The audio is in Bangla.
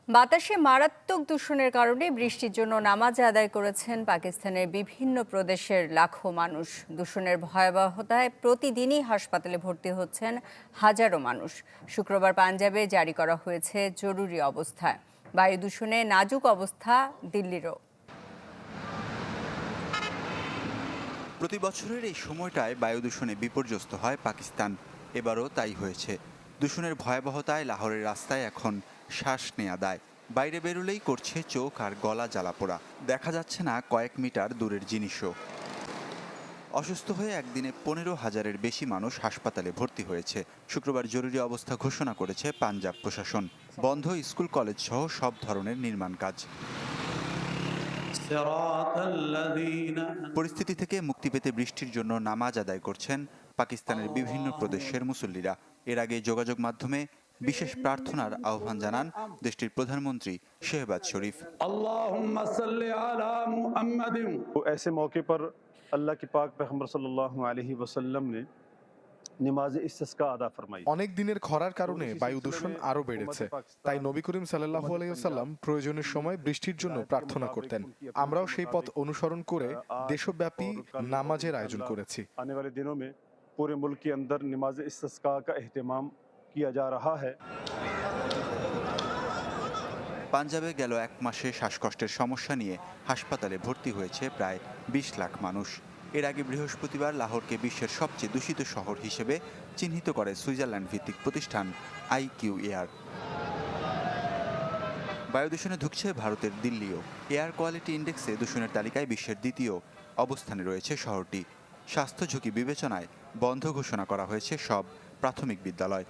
বাতাসে মারাত্মক দূষণের কারণে বৃষ্টির জন্য নামাজ আদায় করেছেন পাকিস্তানের বিভিন্ন প্রদেশের লাখো মানুষ। দূষণের ভয়াবহতায় প্রতিদিনই হাসপাতালে ভর্তি হচ্ছেন হাজারো মানুষ। শুক্রবার পাঞ্জাবে জারি করা হয়েছে জরুরি অবস্থা। বায়ু দূষণে নাজুক অবস্থা দিল্লিরও। প্রতি বছরের এই সময়টায় বায়ু দূষণে বিপর্যস্ত হয় পাকিস্তান। এবারও তাই হয়েছে। দূষণের ভয়াবহতায় লাহোরের রাস্তায় এখন শ্বাস নেওয়া দায়। বাইরে বেরোলেই করছে চোখ আর গলা জ্বালাপোড়া। দেখা যাচ্ছে না কয়েক মিটার দূরের জিনিসও। অসুস্থ হয়ে একদিনে 15,000-এর বেশি মানুষ হাসপাতালে ভর্তি হয়েছে। শুক্রবার জরুরি অবস্থা ঘোষণা করেছে পাঞ্জাব প্রশাসন। বন্ধ স্কুল কলেজ সহ সব ধরনের নির্মাণ কাজ। পরিস্থিতি থেকে মুক্তি পেতে বৃষ্টির জন্য নামাজ আদায় করছেন পাকিস্তানের বিভিন্ন প্রদেশের মুসল্লিরা। এর আগে যোগাযোগ মাধ্যমে বিশেষ প্রার্থনার আহ্বান জানান দেশটির প্রধানমন্ত্রী শেহবাজ শরীফ। ऐसे मौके पर अल्लाह के पाक पैगंबर सल्लल्लाहु अलैहि वसल्लम ने नमाज इस्तिस्का अदा फरमाई। অনেক দিনের খরার কারণে বায়ু দূষণ আরো বেড়েছে। তাই নবী করিম সাল্লাল্লাহু আলাইহি ওয়াসাল্লাম প্রয়োজনের সময় বৃষ্টির জন্য প্রার্থনা করতেন। আমরাও সেই পথ অনুসরণ করে দেশব্যাপী নামাজের আয়োজন করেছি। आने वाले दिनों में पूरे मुल्क के अंदर नमाज इस्तिस्का का एहतमाम किया जा रहा है। পাঞ্জাবে গেল এক মাসে শ্বাসকষ্টের সমস্যা নিয়ে হাসপাতালে ভর্তি হয়েছে প্রায় 20 লাখ মানুষ। এর আগে বৃহস্পতিবার লাহোরকে বিশ্বের সবচেয়ে দূষিত শহর হিসেবে চিহ্নিত করে সুইজারল্যান্ড ভিত্তিক প্রতিষ্ঠান IQ Air। বায়ু দূষণে ধুঁকছে ভারতের দিল্লিও। এয়ার কোয়ালিটি ইন্ডেক্সে দূষণের তালিকায় বিশ্বের দ্বিতীয় অবস্থানে রয়েছে শহরটি। স্বাস্থ্য ঝুঁকি বিবেচনায় বন্ধ ঘোষণা করা হয়েছে সব প্রাথমিক বিদ্যালয়।